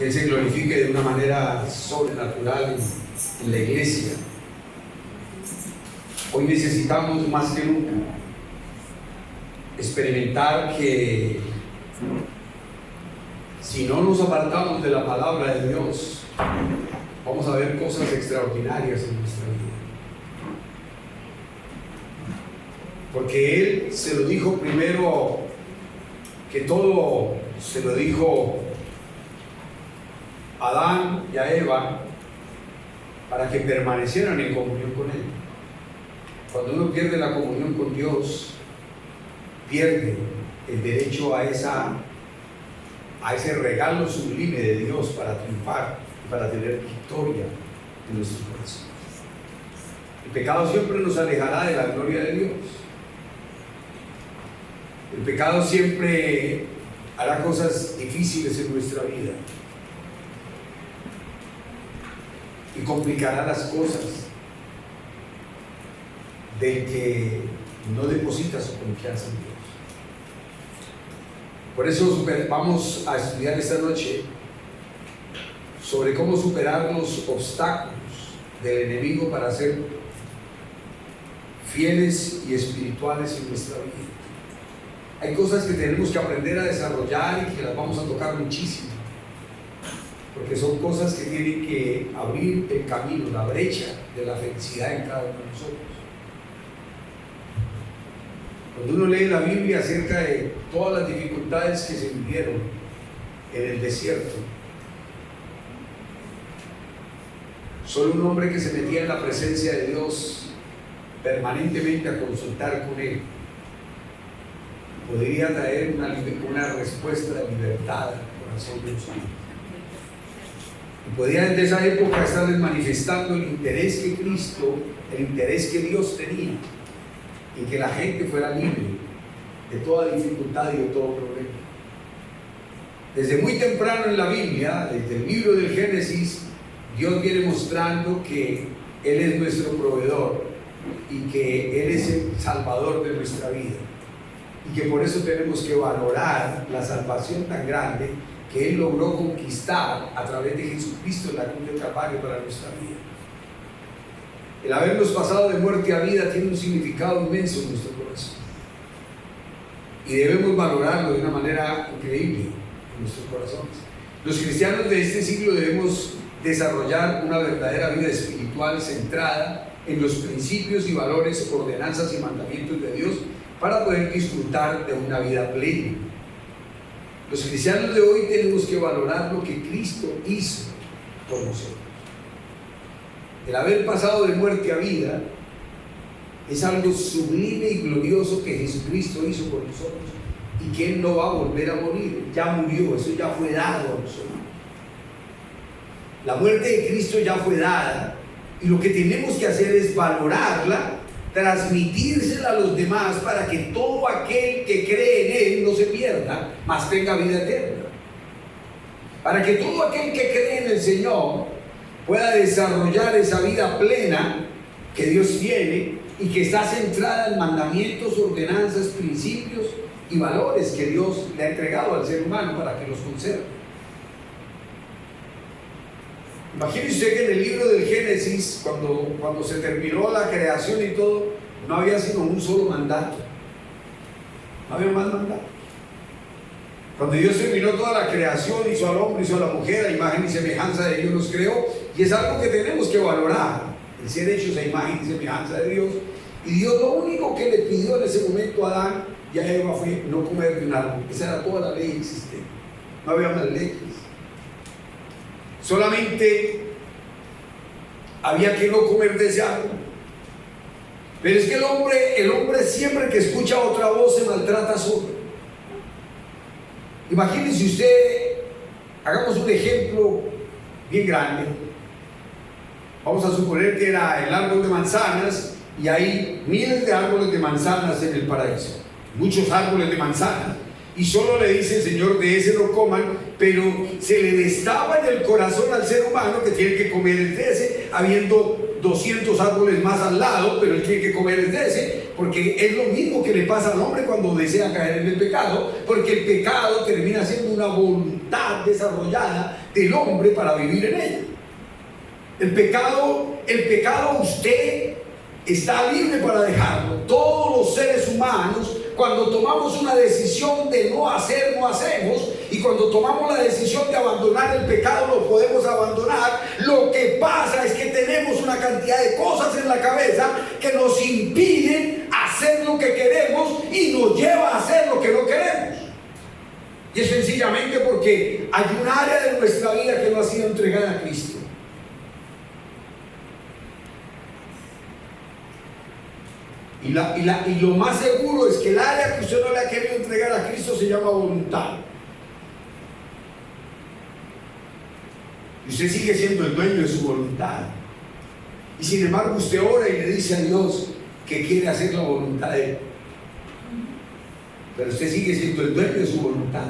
que Él se glorifique de una manera sobrenatural en la iglesia. Hoy necesitamos más que nunca experimentar que si no nos apartamos de la palabra de Dios, vamos a ver cosas extraordinarias en nuestra vida. Porque Él se lo dijo primero que todo, se lo dijo a Adán y a Eva para que permanecieran en comunión con Él. Cuando uno pierde la comunión con Dios, pierde el derecho a ese regalo sublime de Dios para triunfar y para tener victoria en nuestros corazones. El pecado siempre nos alejará de la gloria de Dios. El pecado siempre hará cosas difíciles en nuestra vida y complicará las cosas del que no deposita su confianza en Dios. Por eso vamos a estudiar esta noche sobre cómo superar los obstáculos del enemigo para ser fieles y espirituales en nuestra vida. Hay cosas que tenemos que aprender a desarrollar y que las vamos a tocar muchísimo, porque son cosas que tienen que abrir el camino, la brecha de la felicidad en cada uno de nosotros. Cuando uno lee la Biblia acerca de todas las dificultades que se vivieron en el desierto, solo un hombre que se metía en la presencia de Dios permanentemente a consultar con Él podría traer una respuesta de libertad al corazón de los hombres. Y podría desde esa época estarles manifestando el interés que Cristo, el interés que Dios tenía en que la gente fuera libre de toda dificultad y de todo problema. Desde muy temprano en la Biblia, desde el libro del Génesis, Dios viene mostrando que Él es nuestro proveedor y que Él es el salvador de nuestra vida, y que por eso tenemos que valorar la salvación tan grande que Él logró conquistar a través de Jesucristo en la cruz del Calvario para nuestra vida. El habernos pasado de muerte a vida tiene un significado inmenso en nuestro corazón y debemos valorarlo de una manera increíble en nuestros corazones. Los cristianos de este siglo debemos desarrollar una verdadera vida espiritual centrada en los principios y valores, ordenanzas y mandamientos de Dios para poder disfrutar de una vida plena. Los cristianos de hoy tenemos que valorar lo que Cristo hizo por nosotros. El haber pasado de muerte a vida es algo sublime y glorioso que Jesucristo hizo por nosotros y que Él no va a volver a morir. Ya murió, eso ya fue dado a nosotros. La muerte de Cristo ya fue dada y lo que tenemos que hacer es valorarla, transmitírsela a los demás para que todo aquel que cree en Él no se pierda, mas tenga vida eterna. Para que todo aquel que cree en el Señor pueda desarrollar esa vida plena que Dios tiene y que está centrada en mandamientos, ordenanzas, principios y valores que Dios le ha entregado al ser humano para que los conserve. Imagínese usted que en el libro del Génesis, cuando se terminó la creación y todo, no había sino un solo mandato. No había más mandato. Cuando Dios terminó toda la creación, hizo al hombre, hizo a la mujer, a imagen y semejanza de Dios los creó, y es algo que tenemos que valorar, el ser hechos a imagen y semejanza de Dios. Y Dios lo único que le pidió en ese momento a Adán y a Eva fue no comer de un árbol. Esa era toda la ley existente. No había más leyes. Solamente había que no comer de ese árbol. Pero es que el hombre siempre que escucha otra voz se maltrata solo. Imagínense usted, hagamos un ejemplo bien grande. Vamos a suponer que era el árbol de manzanas y hay miles de árboles de manzanas en el paraíso, muchos árboles de manzanas, y solo le dice el Señor: de ese no coman, pero se le destapa en el corazón al ser humano que tiene que comer el de ese, habiendo 200 árboles más al lado, pero él tiene que comer el de ese, porque es lo mismo que le pasa al hombre cuando desea caer en el pecado, porque el pecado termina siendo una voluntad voluntad desarrollada del hombre para vivir en ella. El pecado usted está libre para dejarlo. Todos los seres humanos, cuando tomamos una decisión de no hacer, no hacemos. Y cuando tomamos la decisión de abandonar el pecado, lo podemos abandonar. Lo que pasa es que tenemos una cantidad de cosas en la cabeza que nos impiden hacer lo que queremos y nos lleva a hacer lo que no queremos. Y es sencillamente porque hay un área de nuestra vida que no ha sido entregada a Cristo. Y lo más seguro es que el área que usted no le ha querido entregar a Cristo se llama voluntad. Y usted sigue siendo el dueño de su voluntad. Y sin embargo usted ora y le dice a Dios que quiere hacer la voluntad de Él. Pero usted sigue siendo el dueño de su voluntad.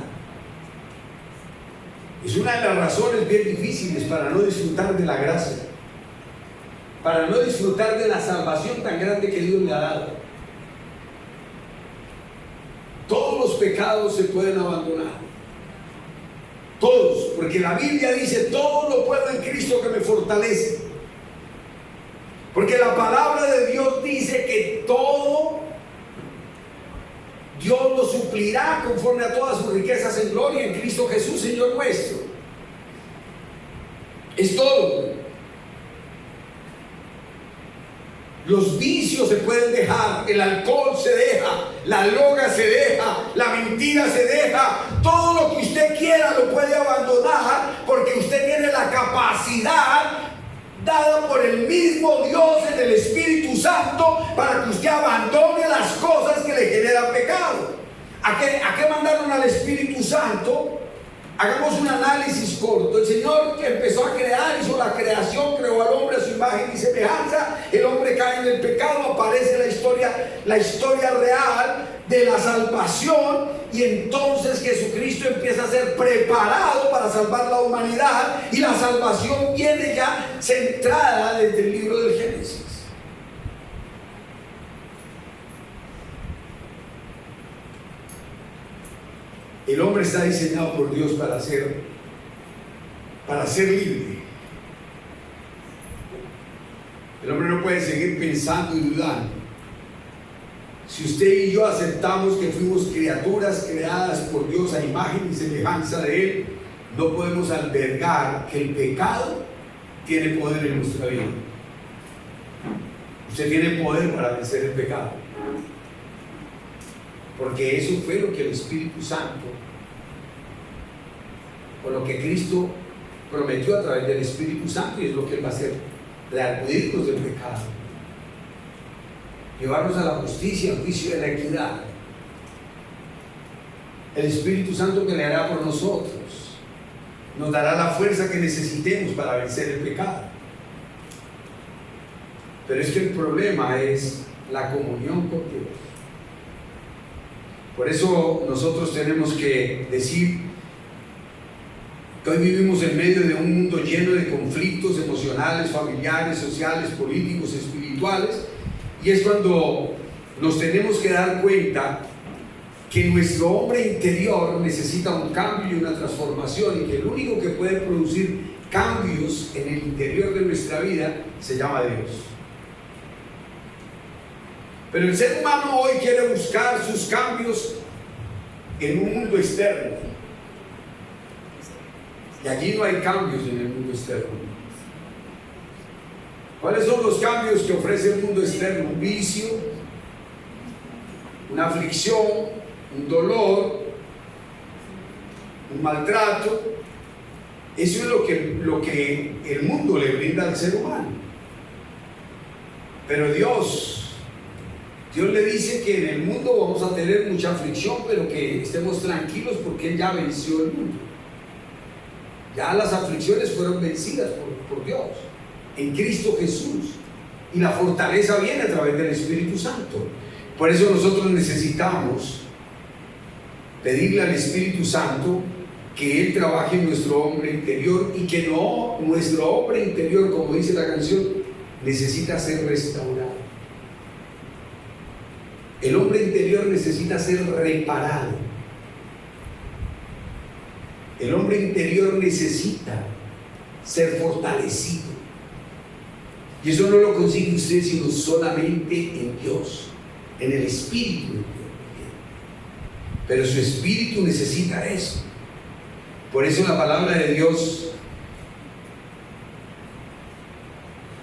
Es una de las razones bien difíciles para no disfrutar de la gracia, para no disfrutar de la salvación tan grande que Dios le ha dado. Todos los pecados se pueden abandonar. Todos, porque la Biblia dice: todo lo puedo en Cristo que me fortalece. Porque la palabra de Dios dice que todo Dios lo suplirá conforme a todas sus riquezas en gloria en Cristo Jesús, Señor nuestro. Es todo. Los vicios se pueden dejar, el alcohol se deja, la droga se deja, la mentira se deja, todo lo que usted quiera lo puede abandonar, porque usted tiene la capacidad dada por el mismo Dios en el Espíritu Santo para que usted abandone las cosas que le generan pecado. ¿A qué mandaron al Espíritu Santo? Hagamos un análisis corto. El Señor que empezó a crear, hizo la creación, creó al hombre a su imagen y semejanza. El hombre cae en el pecado, aparece la historia real de la salvación, y entonces Jesucristo empieza a ser preparado para salvar la humanidad, y la salvación viene ya centrada desde el libro del Génesis. El hombre está diseñado por Dios para ser libre. El hombre no puede seguir pensando y dudando. Si usted y yo aceptamos que fuimos criaturas creadas por Dios a imagen y semejanza de Él, no podemos albergar que el pecado tiene poder en nuestra vida. Usted tiene poder para vencer el pecado, porque eso fue lo que el Espíritu Santo, o lo que Cristo prometió a través del Espíritu Santo, y es lo que Él va a hacer: reargudirnos del pecado, llevarnos a la justicia, al juicio y a la equidad. El Espíritu Santo que le hará por nosotros nos dará la fuerza que necesitemos para vencer el pecado. Pero es que el problema es la comunión con Dios. Por eso nosotros tenemos que decir que hoy vivimos en medio de un mundo lleno de conflictos emocionales, familiares, sociales, políticos, espirituales, y es cuando nos tenemos que dar cuenta que nuestro hombre interior necesita un cambio y una transformación, y que el único que puede producir cambios en el interior de nuestra vida se llama Dios. Pero el ser humano hoy quiere buscar sus cambios en un mundo externo. Y allí no hay cambios en el mundo externo. ¿Cuáles son los cambios que ofrece el mundo externo? Un vicio, una aflicción, un dolor, un maltrato. Eso es lo que el mundo le brinda al ser humano. Pero Dios le dice que en el mundo vamos a tener mucha aflicción, pero que estemos tranquilos porque Él ya venció el mundo. Ya las aflicciones fueron vencidas por Dios en Cristo Jesús, y la fortaleza viene a través del Espíritu Santo. Por eso nosotros necesitamos pedirle al Espíritu Santo que Él trabaje en nuestro hombre interior, y que no, nuestro hombre interior, como dice la canción, necesita ser restaurado. El hombre interior necesita ser reparado. El hombre interior necesita ser fortalecido. Y eso no lo consigue usted sino solamente en Dios, en el Espíritu de Dios. Pero su espíritu necesita eso. Por eso la palabra de Dios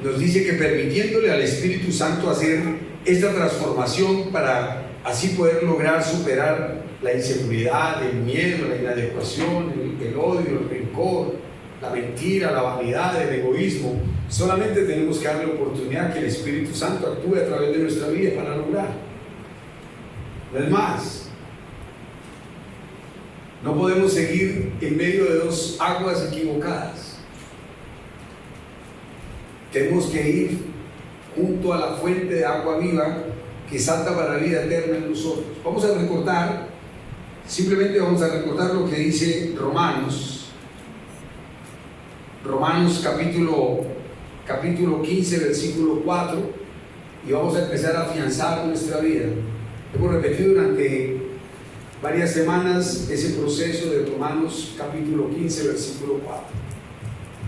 nos dice que permitiéndole al Espíritu Santo hacer esta transformación para así poder lograr superar la inseguridad, el miedo, la inadecuación, el odio, el rencor, la mentira, la vanidad, el egoísmo, solamente tenemos que darle la oportunidad que el Espíritu Santo actúe a través de nuestra vida para lograr. No es más. No podemos seguir en medio de dos aguas equivocadas. Tenemos que ir junto a la fuente de agua viva que salta para la vida eterna en nosotros. Vamos a recordar, simplemente vamos a recordar lo que dice Romanos capítulo 15, versículo 4, y vamos a empezar a afianzar nuestra vida. Hemos repetido durante varias semanas ese proceso de Romanos capítulo 15, versículo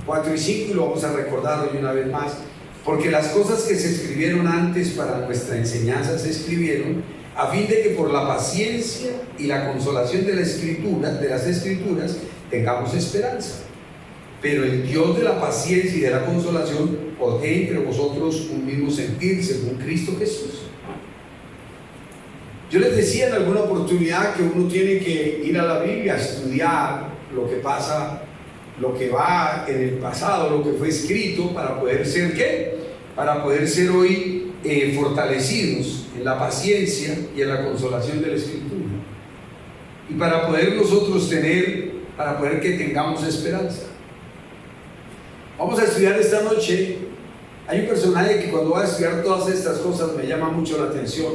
4 y 5, y lo vamos a recordar hoy una vez más, porque las cosas que se escribieron antes para nuestra enseñanza se escribieron a fin de que por la paciencia y la consolación de las escrituras tengamos esperanza. Pero el Dios de la paciencia y de la consolación os dé entre vosotros un mismo sentir según Cristo Jesús. Yo les decía en alguna oportunidad que uno tiene que ir a la Biblia a estudiar lo que pasa, lo que va en el pasado, lo que fue escrito, para poder ser ¿qué? Para poder ser hoy fortalecidos en la paciencia y en la consolación de la Escritura. Y para poder nosotros para poder que tengamos esperanza. Vamos a estudiar esta noche. Hay un personaje que cuando va a estudiar todas estas cosas me llama mucho la atención.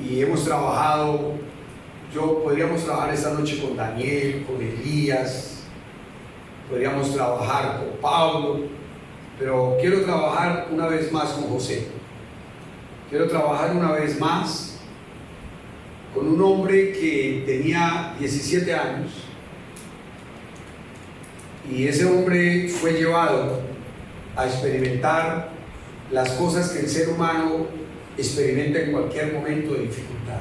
Y hemos trabajado, podríamos trabajar esta noche con Daniel, con Elías, podríamos trabajar con Pablo, pero quiero trabajar una vez más con José. Quiero trabajar una vez más con un hombre que tenía 17 años, y ese hombre fue llevado a experimentar las cosas que el ser humano experimenta en cualquier momento de dificultad.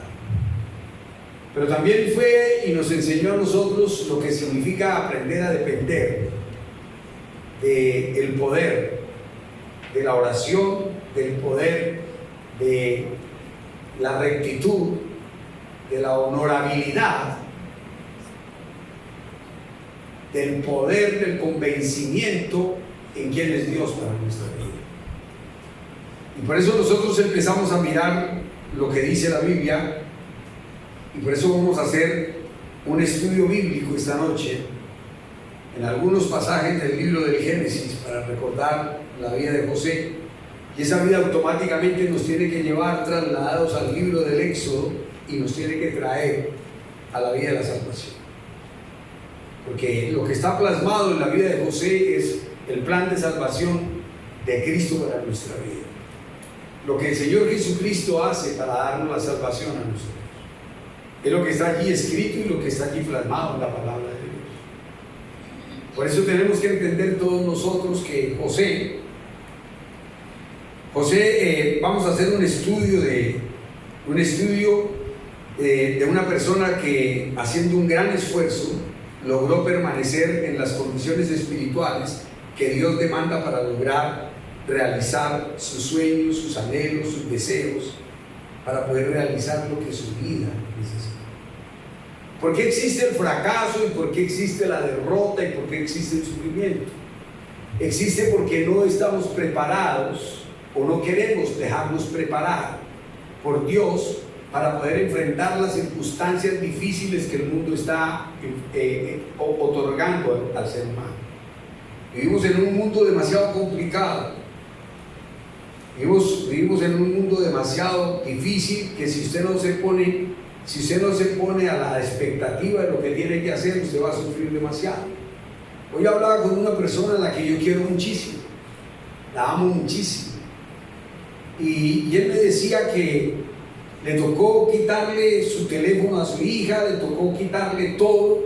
Pero también fue y nos enseñó a nosotros lo que significa aprender a depender del poder de la oración, del poder de la rectitud, de la honorabilidad, del poder del convencimiento en quién es Dios para nuestra vida. Y por eso nosotros empezamos a mirar lo que dice la Biblia, y por eso vamos a hacer un estudio bíblico esta noche en algunos pasajes del libro del Génesis para recordar la vida de José, y esa vida automáticamente nos tiene que llevar trasladados al libro del Éxodo y nos tiene que traer a la vida de la salvación, porque lo que está plasmado en la vida de José es el plan de salvación de Cristo para nuestra vida, lo que el Señor Jesucristo hace para darnos la salvación a nosotros. Es lo que está allí escrito y lo que está allí plasmado en la palabra de Dios. Por eso tenemos que entender todos nosotros que José, vamos a hacer un estudio de una persona que, haciendo un gran esfuerzo, logró permanecer en las condiciones espirituales que Dios demanda para lograr realizar sus sueños, sus anhelos, sus deseos, para poder realizar lo que su vida necesita. ¿Por qué existe el fracaso y por qué existe la derrota y por qué existe el sufrimiento? Existe porque no estamos preparados o no queremos dejarnos preparar por Dios para poder enfrentar las circunstancias difíciles que el mundo está otorgando al ser humano. Vivimos en un mundo demasiado complicado. Vivimos en un mundo demasiado difícil que si usted no se pone a la expectativa de lo que tiene que hacer, usted va a sufrir demasiado. Hoy hablaba con una persona a la que yo quiero muchísimo, la amo muchísimo, y él me decía que le tocó quitarle su teléfono a su hija, le tocó quitarle todo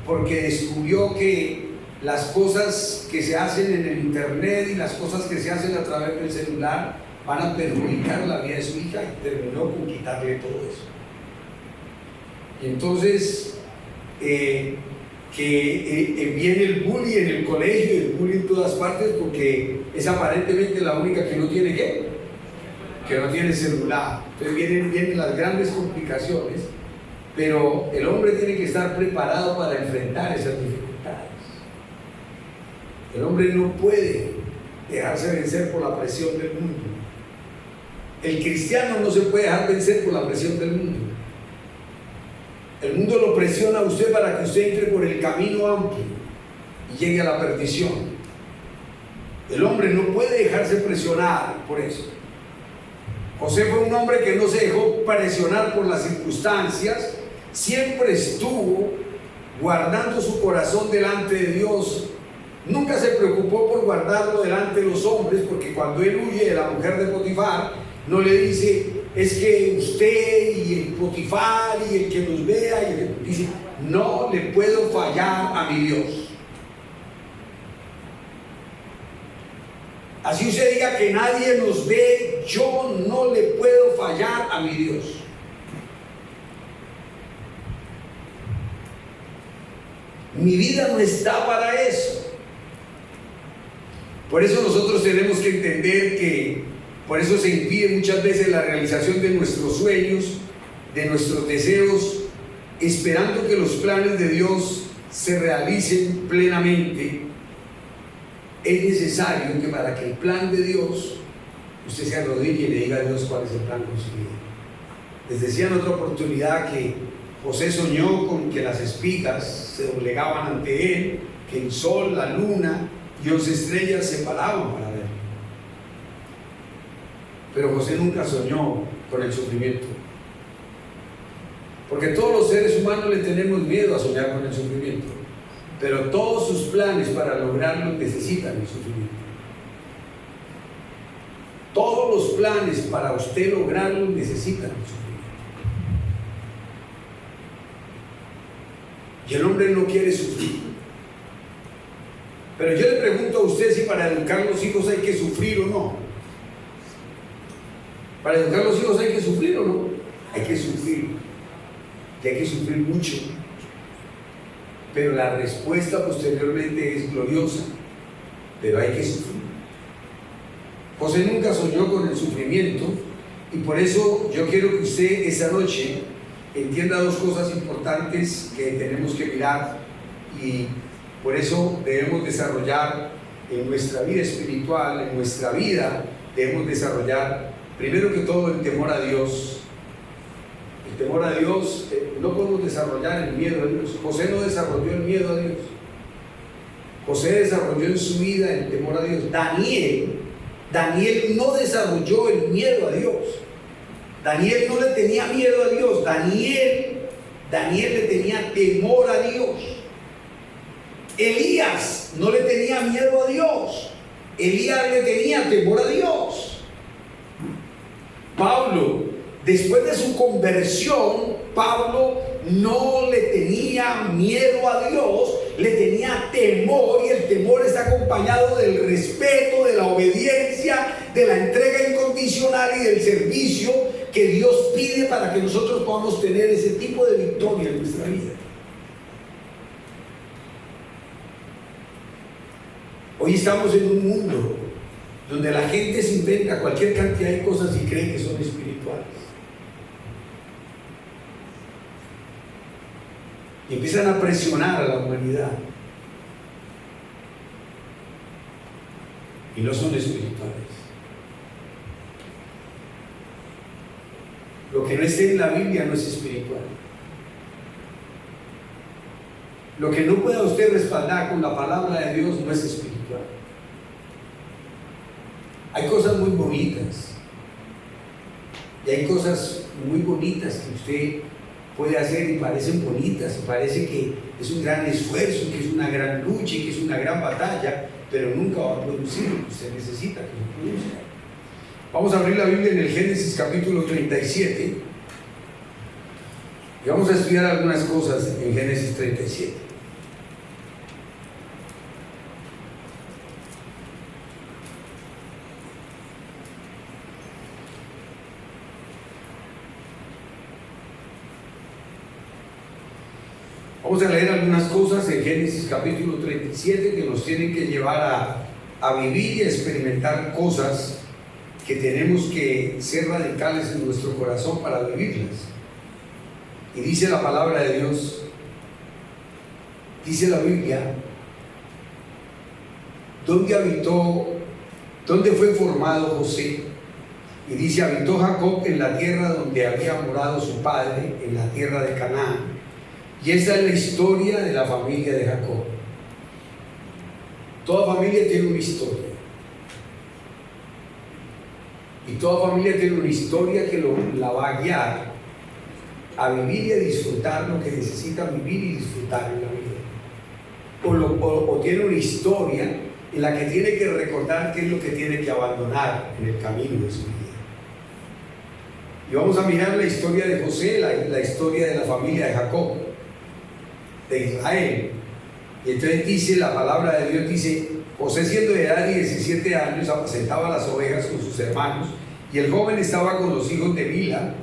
porque descubrió que las cosas que se hacen en el internet y las cosas que se hacen a través del celular van a perjudicar la vida de su hija, y terminó con quitarle todo eso. Y entonces viene el bullying en el colegio y el bullying en todas partes, porque es aparentemente la única que no tiene ¿qué? Que no tiene celular. Entonces vienen las grandes complicaciones, pero el hombre tiene que estar preparado para enfrentar esas dificultades. El hombre no puede dejarse vencer por la presión del mundo. El cristiano no se puede dejar vencer por la presión del mundo. El mundo lo presiona a usted para que usted entre por el camino amplio y llegue a la perdición. El hombre no puede dejarse presionar por eso. José fue un hombre que no se dejó presionar por las circunstancias, siempre estuvo guardando su corazón delante de Dios. Nunca se preocupó por guardarlo delante de los hombres, porque cuando él huye de la mujer de Potifar, no le dice, es que usted y el Potifar y el que nos vea, y dice, no le puedo fallar a mi Dios. Así usted diga que nadie nos ve, yo no le puedo fallar a mi Dios. Mi vida no está para eso. Por eso nosotros tenemos que entender que por eso se impide muchas veces la realización de nuestros sueños, de nuestros deseos, esperando que los planes de Dios se realicen plenamente. Es necesario que para que el plan de Dios, usted se arrodille y le diga a Dios cuál es el plan con su vida. Les decía en otra oportunidad que José soñó con que las espigas se doblegaban ante él, que el sol, la luna y 11 estrellas se paraban para verlo. Pero José nunca soñó con el sufrimiento, porque todos los seres humanos le tenemos miedo a soñar con el sufrimiento, pero todos sus planes para lograrlo necesitan el sufrimiento. Todos los planes para usted lograrlo necesitan el sufrimiento. Y el hombre no quiere sufrir. Pero yo le pregunto a usted si para educar los hijos hay que sufrir o no. Para educar los hijos hay que sufrir o no. Hay que sufrir. Y hay que sufrir mucho. Pero la respuesta posteriormente es gloriosa. Pero hay que sufrir. José nunca soñó con el sufrimiento, y por eso yo quiero que usted esta noche entienda dos cosas importantes que tenemos que mirar, y por eso debemos desarrollar en nuestra vida espiritual, en nuestra vida, debemos desarrollar primero que todo el temor a Dios. El temor a Dios, no podemos desarrollar el miedo a Dios. José no desarrolló el miedo a Dios. José desarrolló en su vida el temor a Dios. Daniel no desarrolló el miedo a Dios. Daniel no le tenía miedo a Dios. Daniel le tenía temor a Dios. Elías no le tenía miedo a Dios. Elías le tenía temor a Dios. Pablo, después de su conversión, Pablo no le tenía miedo a Dios, le tenía temor, y el temor está acompañado del respeto, de la obediencia, de la entrega incondicional y del servicio que Dios pide para que nosotros podamos tener ese tipo de victoria en nuestra vida. Hoy estamos en un mundo donde la gente se inventa cualquier cantidad de cosas y cree que son espirituales. Y empiezan a presionar a la humanidad. Y no son espirituales. Lo que no esté en la Biblia no es espiritual. Lo que no pueda usted respaldar con la palabra de Dios no es espiritual. Hay cosas muy bonitas. Y hay cosas muy bonitas que usted puede hacer y parecen bonitas, y parece que es un gran esfuerzo, que es una gran lucha y que es una gran batalla, pero nunca va a producir lo que usted necesita que lo produzca. Vamos a abrir la Biblia en el Génesis capítulo 37 y vamos a estudiar algunas cosas en Génesis 37. Vamos a leer algunas cosas en Génesis capítulo 37 que nos tienen que llevar a vivir y a experimentar cosas que tenemos que ser radicales en nuestro corazón para vivirlas. Y dice la palabra de Dios, dice la Biblia, ¿dónde fue formado José? Y dice, habitó Jacob en la tierra donde había morado su padre, en la tierra de Canaán. Y esa es la historia de la familia de Jacob. Toda familia tiene una historia. Y toda familia tiene una historia que la va a guiar a vivir y a disfrutar lo que necesita vivir y disfrutar en la vida. O tiene una historia en la que tiene que recordar qué es lo que tiene que abandonar en el camino de su vida. Y vamos a mirar la historia de José, la historia de la familia de Jacob, de Israel. Y entonces dice, la palabra de Dios dice, José siendo de edad de 17 años apacentaba las ovejas con sus hermanos, y el joven estaba con los hijos de Bilha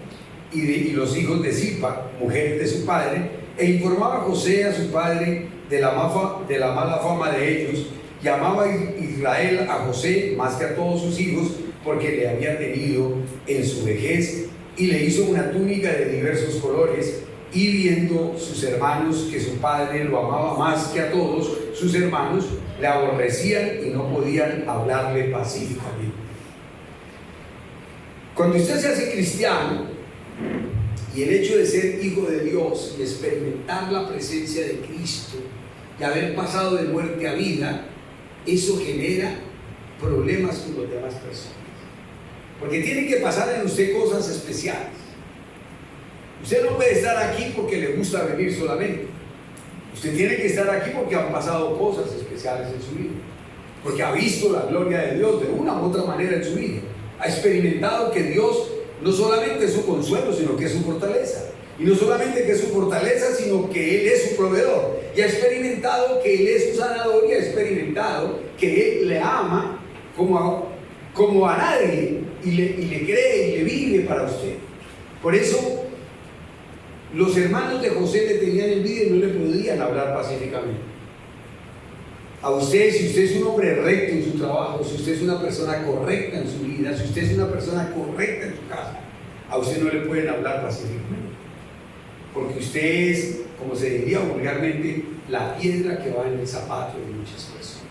y los hijos de Zilpa, mujer de su padre, e informaba José a su padre de la mala fama de ellos. Llamaba Israel a José más que a todos sus hijos, porque le había tenido en su vejez, y le hizo una túnica de diversos colores. Y viendo sus hermanos que su padre lo amaba más que a todos sus hermanos, le aborrecían y no podían hablarle pacíficamente. Cuando usted se hace cristiano, y el hecho de ser hijo de Dios y experimentar la presencia de Cristo y haber pasado de muerte a vida, eso genera problemas con las demás personas, porque tienen que pasar en usted cosas especiales. Usted no puede estar aquí porque le gusta venir solamente. Usted tiene que estar aquí porque han pasado cosas especiales en su vida, porque ha visto la gloria de Dios de una u otra manera en su vida. Ha experimentado que Dios no solamente es su consuelo, sino que es su fortaleza. Y no solamente que es su fortaleza, sino que Él es su proveedor. Y ha experimentado que Él es su sanador, y ha experimentado que Él le ama como a nadie, y le cree y le vive para usted. Por eso los hermanos de José le tenían envidia y no le podían hablar pacíficamente. A usted, si usted es un hombre recto en su trabajo, si usted es una persona correcta en su vida, si usted es una persona correcta en su casa, a usted no le pueden hablar pacíficamente, porque usted es, como se diría vulgarmente, la piedra que va en el zapato de muchas personas.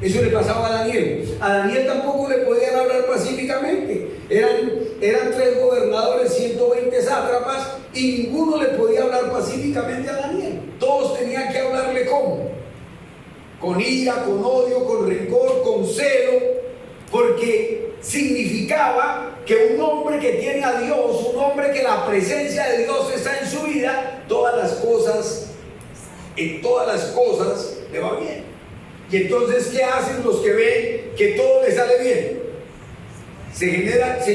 Eso le pasaba a Daniel. A Daniel tampoco le podían hablar pacíficamente. Eran 3 gobernadores, 120 sátrapas, y ninguno le podía hablar pacíficamente a Daniel. Todos tenían que hablarle ¿cómo? Con ira, con odio, con rencor, con celo, porque significaba que un hombre que tiene a Dios, un hombre que la presencia de Dios está en su vida, en todas las cosas le va bien. Y entonces, ¿qué hacen los que ven que todo les sale bien? Se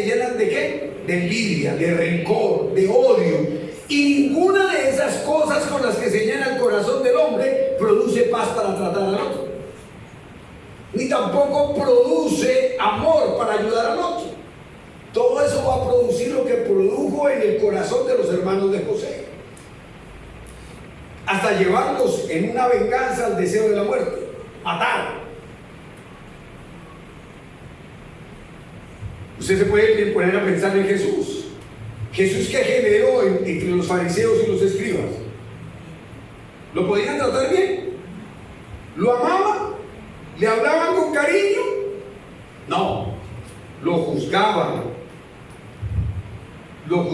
llenan ¿de qué? De envidia, de rencor, de odio. Y ninguna de esas cosas con las que se llena el corazón del hombre produce paz para tratar al otro. Ni tampoco produce amor para ayudar al otro. Todo eso va a producir lo que produjo en el corazón de los hermanos de José, hasta llevarlos en una venganza al deseo de la muerte. Matar. Usted se puede poner a pensar en Jesús. Jesús, que generó entre los fariseos y los escribas. ¿Lo podían tratar bien? ¿Lo amaban? ¿Le hablaban con cariño? No, lo juzgaban. Lo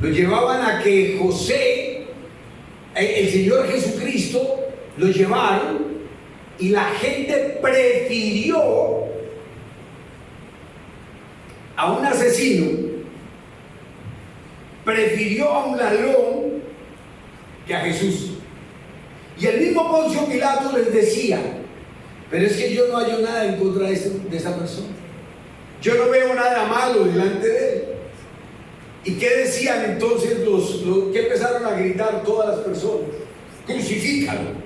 llevaban a que José, el Señor Jesucristo, lo llevaron, y la gente prefirió a un asesino, prefirió a un ladrón que a Jesús. Y el mismo Poncio Pilato les decía: pero es que yo no hallo nada en contra de esa persona, yo no veo nada malo delante de él. ¿Y qué decían entonces que empezaron a gritar todas las personas? Crucifícalo.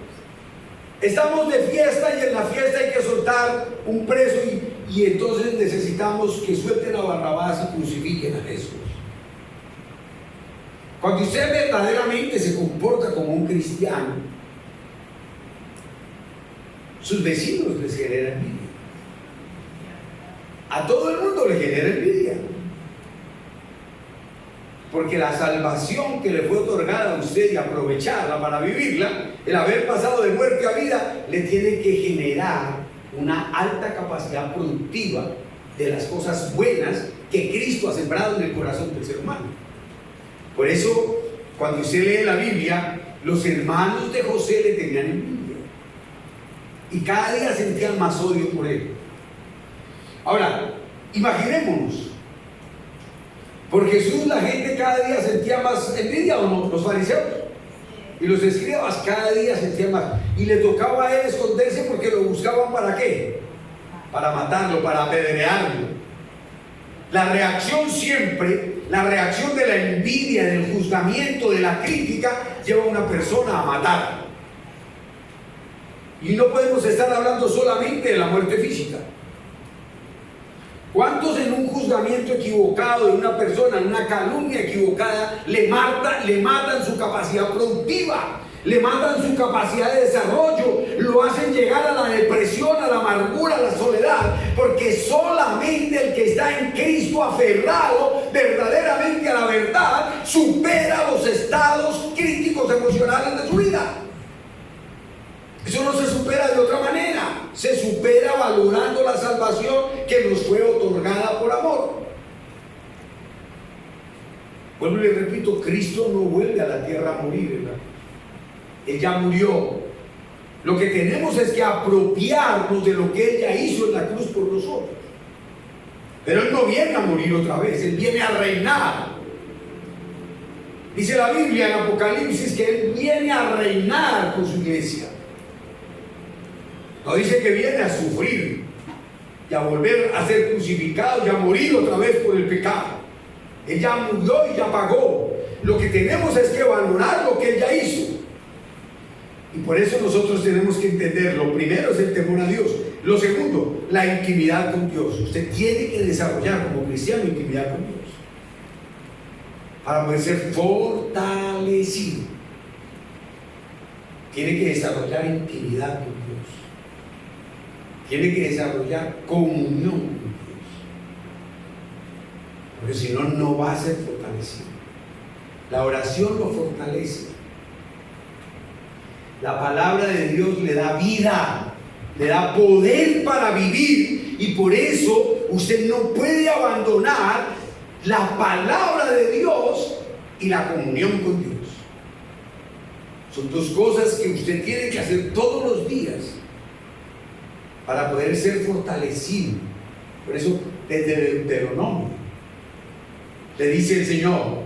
Estamos de fiesta, y en la fiesta hay que soltar un preso, y entonces necesitamos que suelten a Barrabás y crucifiquen a Jesús. Cuando usted verdaderamente se comporta como un cristiano, sus vecinos les generan envidia. A todo el mundo le genera envidia. Porque la salvación que le fue otorgada a usted y aprovecharla para vivirla, el haber pasado de muerte a vida, le tiene que generar una alta capacidad productiva de las cosas buenas que Cristo ha sembrado en el corazón del ser humano. Por eso, cuando usted lee la Biblia, los hermanos de José le tenían envidia y cada día sentían más odio por él. Ahora, imaginémonos, por Jesús la gente cada día sentía más envidia, ¿o no? Los fariseos y los escribas cada día sentían más, y le tocaba a él esconderse porque lo buscaban. ¿Para qué? Para matarlo, para apedrearlo. La reacción siempre, la reacción de la envidia, del juzgamiento, de la crítica, lleva a una persona a matar. Y no podemos estar hablando solamente de la muerte física. ¿Cuántos en un juzgamiento equivocado de una persona, en una calumnia equivocada, le matan su capacidad productiva, le matan su capacidad de desarrollo, lo hacen llegar a la depresión, a la amargura, a la soledad? Porque solamente el que está en Cristo, aferrado verdaderamente a la verdad, supera los estados críticos emocionales de su vida. Eso no se supera de otra manera. Se supera valorando la salvación que nos fue otorgada por amor. Vuelvo y le repito, Cristo no vuelve a la tierra a morir, ¿verdad? Él ya murió. Lo que tenemos es que apropiarnos de lo que Él ya hizo en la cruz por nosotros. Pero Él no viene a morir otra vez, Él viene a reinar. Dice la Biblia en Apocalipsis que Él viene a reinar con su iglesia. No dice que viene a sufrir y a volver a ser crucificado y a morir otra vez por el pecado. Él ya murió y ya pagó. Lo que tenemos es que valorar lo que Él ya hizo. Y por eso nosotros tenemos que entender, lo primero es el temor a Dios. Lo segundo, la intimidad con Dios. Usted tiene que desarrollar como cristiano intimidad con Dios para poder ser fortalecido. Tiene que desarrollar intimidad con Dios. Tiene que desarrollar comunión con Dios. Porque si no, no va a ser fortalecido. La oración lo fortalece. La palabra de Dios le da vida, le da poder para vivir, y por eso usted no puede abandonar la palabra de Dios y la comunión con Dios. Son dos cosas que usted tiene que hacer todos los días para poder ser fortalecido. Por eso desde Deuteronomio le dice el Señor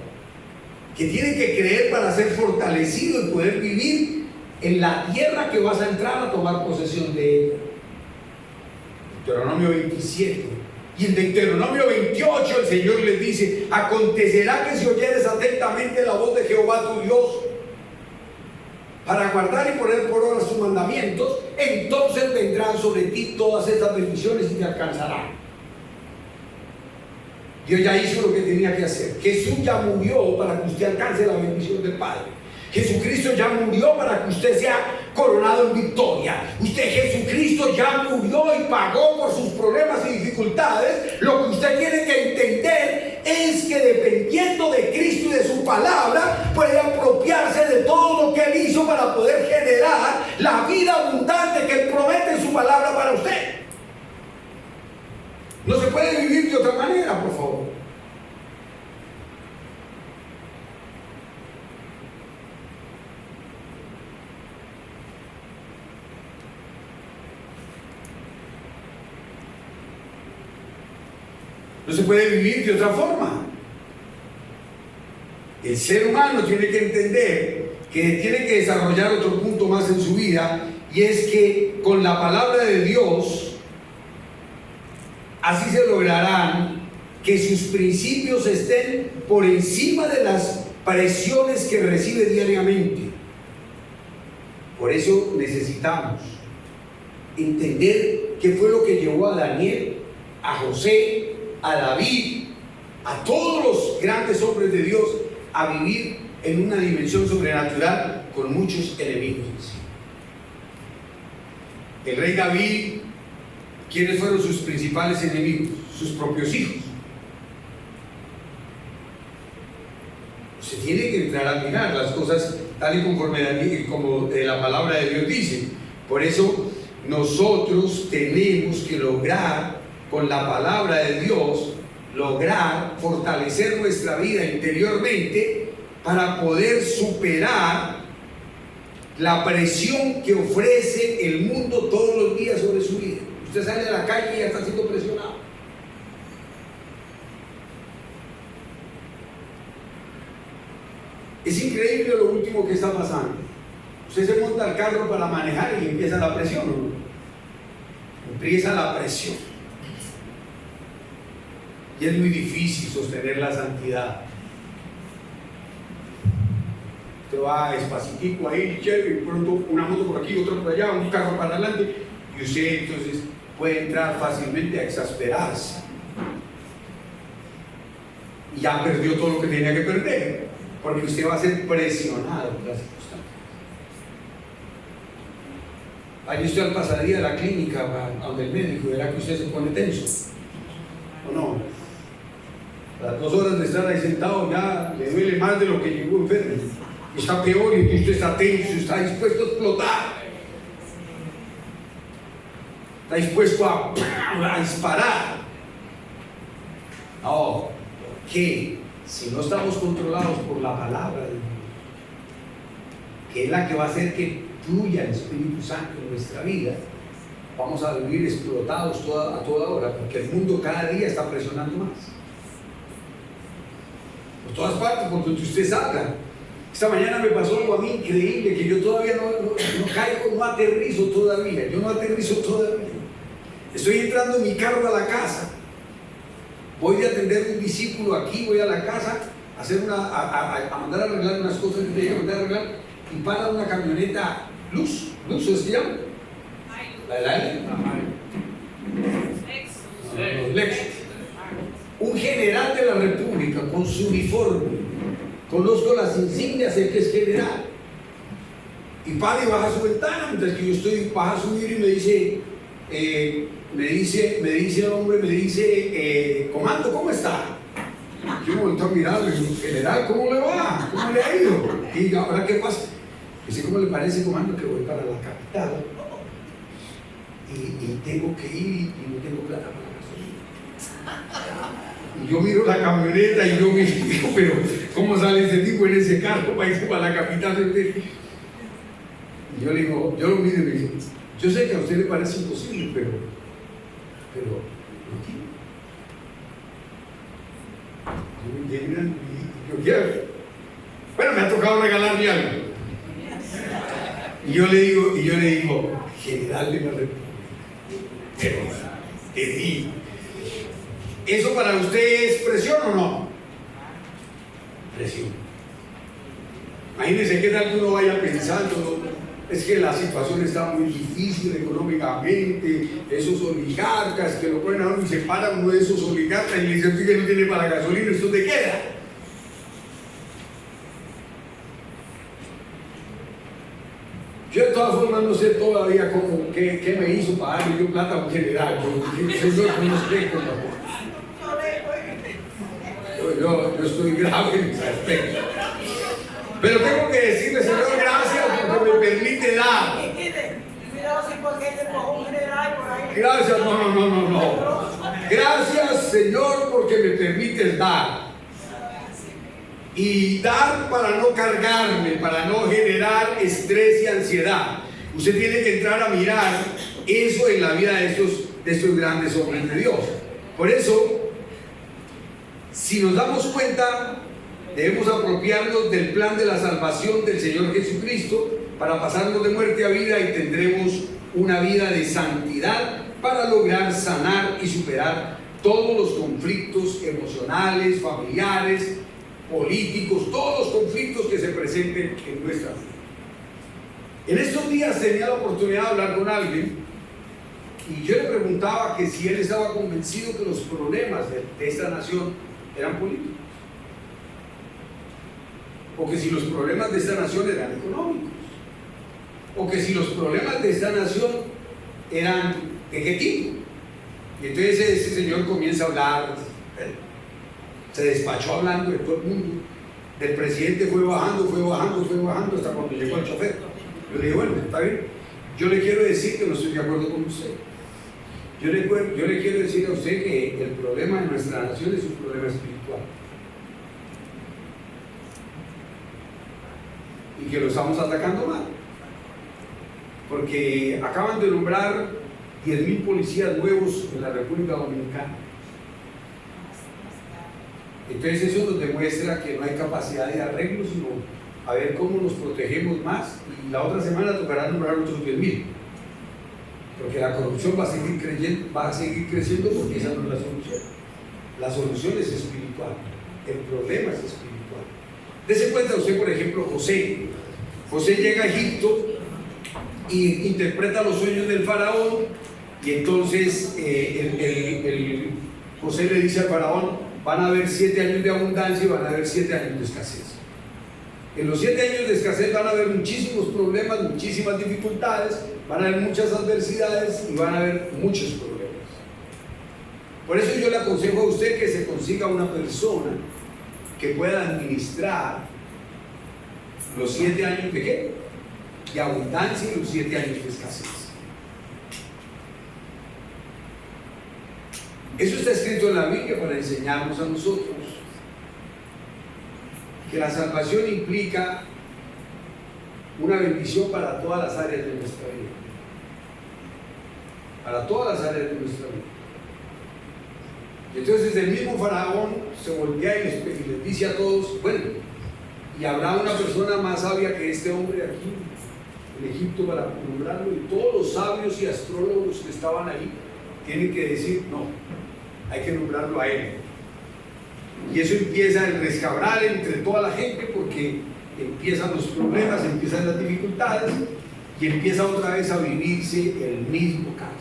que tiene que creer para ser fortalecido y poder vivir en la tierra que vas a entrar a tomar posesión de ella. Deuteronomio 27. Y en Deuteronomio 28 el Señor les dice: acontecerá que si oyeres atentamente la voz de Jehová tu Dios para guardar y poner por obra sus mandamientos, entonces vendrán sobre ti todas estas bendiciones y te alcanzarán. Dios ya hizo lo que tenía que hacer. Jesús ya murió para que usted alcance la bendición del Padre. Jesucristo ya murió para que usted sea coronado en victoria. Jesucristo ya murió y pagó por sus problemas y dificultades. Lo que usted tiene que entender es que dependiendo de Cristo y de su palabra, puede apropiarse de todo lo que Él hizo para poder generar la vida abundante que Él promete en su palabra para usted. No se puede vivir de otra manera, por favor. No se puede vivir de otra forma. El ser humano tiene que entender que tiene que desarrollar otro punto más en su vida, y es que con la palabra de Dios así se lograrán que sus principios estén por encima de las presiones que recibe diariamente. Por eso necesitamos entender qué fue lo que llevó a Daniel, a José, a David, a todos los grandes hombres de Dios a vivir en una dimensión sobrenatural con muchos enemigos. El rey David, ¿quiénes fueron sus principales enemigos? Sus propios hijos. Se tiene que entrar a mirar las cosas tal y conforme como la palabra de Dios dice. Por eso nosotros tenemos que lograr, con la palabra de Dios, lograr fortalecer nuestra vida interiormente para poder superar la presión que ofrece el mundo todos los días sobre su vida. Usted sale a la calle y ya está siendo presionado. Es increíble lo último que está pasando. Usted se monta al carro para manejar y empieza la presión, ¿no? Empieza la presión. Y es muy difícil sostener la santidad. Usted va despacitico ahí, chévere, y pronto una moto por aquí, otra por allá, un carro para adelante, y usted entonces puede entrar fácilmente a exasperarse. Y ya perdió todo lo que tenía que perder, porque usted va a ser presionado por las circunstancias. Ahí usted al pasadía de la clínica, a donde el médico, verá que usted se pone tenso, ¿o no? A las 2 horas de estar ahí sentado ya le duele más de lo que llegó enfermo. Está peor y usted está tenso, está dispuesto a explotar. Está dispuesto a disparar. No, que si no estamos controlados por la palabra de Dios, que es la que va a hacer que fluya el Espíritu Santo en nuestra vida, vamos a vivir explotados a toda hora, porque el mundo cada día está presionando más. Por todas partes, por donde usted salga. Esta mañana me pasó algo a mí increíble, que yo todavía no caigo, no aterrizo todavía. Yo no aterrizo todavía. Estoy entrando en mi carro a la casa. Voy a atender un discípulo aquí, voy a la casa a hacer a mandar a arreglar unas cosas que tenía que mandar a arreglar, y para una camioneta Luz ¿se llama? ¿La Lexus. Un general de la República con su uniforme, conozco las insignias, el que es general, y para y baja su ventana mientras que yo estoy, baja a subir y me dice el hombre, comando, ¿cómo está? Yo me volteo a mirarlo y digo, general, ¿cómo le va? ¿Cómo le ha ido? Y ahora, ¿qué pasa? Dice, ¿cómo le parece, comando, que voy para la capital y tengo que ir y no tengo plata para la gasolina? Y yo miro la camioneta y yo me digo, pero ¿cómo sale ese tipo en ese carro para irse para la capital? Y yo le digo, yo lo miro y le digo, yo sé que a usted le parece imposible, pero no quiero. Yo quiero. Bueno, me ha tocado regalarme algo. Y yo le digo, general de la República, pero te digo, ¿eso para usted es presión o no? Presión. Imagínense qué tal que uno vaya pensando, es que la situación está muy difícil económicamente, esos oligarcas que lo ponen a uno y se para uno de esos oligarcas y le dice, usted que no tiene para gasolina, ¿esto te queda? Yo de todas formas no sé todavía qué me hizo para darle yo plata a un general. Yo estoy grave en ese aspecto. Pero tengo que decirle, Señor, gracias porque me permite dar. Gracias, no. Gracias, Señor, porque me permites dar. Y dar para no cargarme, para no generar estrés y ansiedad. Usted tiene que entrar a mirar eso en la vida de estos grandes hombres de Dios. Por eso, si nos damos cuenta, debemos apropiarnos del plan de la salvación del Señor Jesucristo para pasarnos de muerte a vida, y tendremos una vida de santidad para lograr sanar y superar todos los conflictos emocionales, familiares, políticos, todos los conflictos que se presenten en nuestra vida. En estos días tenía la oportunidad de hablar con alguien y yo le preguntaba que si él estaba convencido que los problemas de esta nación eran políticos. o que si los problemas de esta nación eran económicos, o que si los problemas de esta nación eran de qué tipo. Y entonces ese señor comienza a hablar, se despachó hablando de todo el mundo. El presidente fue bajando hasta cuando llegó el chofer. Yo le dije, bueno, está bien, yo le quiero decir que no estoy de acuerdo con usted. Yo le quiero decir a usted que el problema de nuestra nación es un problema espiritual y que lo estamos atacando mal, porque acaban de nombrar 10.000 policías nuevos en la República Dominicana. Entonces eso nos demuestra que no hay capacidad de arreglo, sino a ver cómo nos protegemos más, y la otra semana tocará nombrar otros 10.000, porque la corrupción va a seguir creciendo, porque esa no es la solución. La solución es espiritual, el problema es espiritual. Dese cuenta usted, por ejemplo, José llega a Egipto y interpreta los sueños del faraón, y entonces José le dice al faraón: van a haber 7 años de abundancia y van a haber 7 años de escasez. En los 7 años de escasez van a haber muchísimos problemas, muchísimas dificultades, van a haber muchas adversidades y van a haber muchos problemas. Por eso yo le aconsejo a usted que se consiga una persona que pueda administrar los 7 años de ¿qué? De abundancia y los 7 años de escasez. Eso está escrito en la Biblia para enseñarnos a nosotros que la salvación implica una bendición para todas las áreas de nuestra vida. Para todas las áreas de nuestra vida. Y entonces el mismo faraón se voltea y les dice a todos: bueno, y habrá una persona más sabia que este hombre aquí en Egipto para nombrarlo. Y todos los sabios y astrólogos que estaban ahí tienen que decir: no, hay que nombrarlo a él. Y eso empieza el rescabral entre toda la gente, porque empiezan los problemas, empiezan las dificultades, y empieza otra vez a vivirse el mismo caso.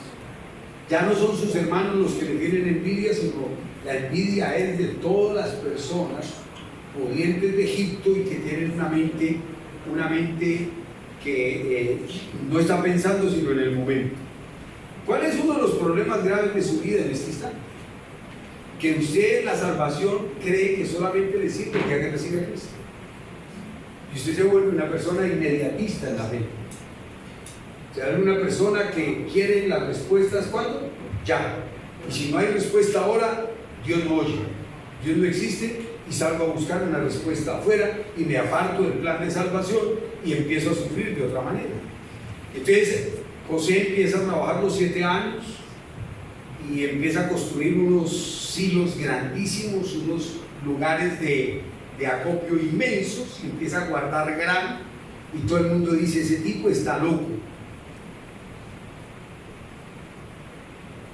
Ya no son sus hermanos los que le tienen envidia, sino la envidia es de todas las personas pudientes de Egipto y que tienen una mente que no está pensando sino en el momento. ¿Cuál es uno de los problemas graves de su vida en este instante? Que usted en la salvación cree que solamente le sirve que recibe a Cristo, y usted se vuelve una persona inmediatista en la fe. Se vuelve una persona que quiere las respuestas ¿cuándo? Ya. Y si no hay respuesta ahora, Dios no oye, Dios no existe, y salgo a buscar una respuesta afuera y me aparto del plan de salvación y empiezo a sufrir de otra manera. Entonces José empieza a trabajar los 7 años y empieza a construir unos silos grandísimos, unos lugares de acopio inmensos, y empieza a guardar grano, y todo el mundo dice: ese tipo está loco.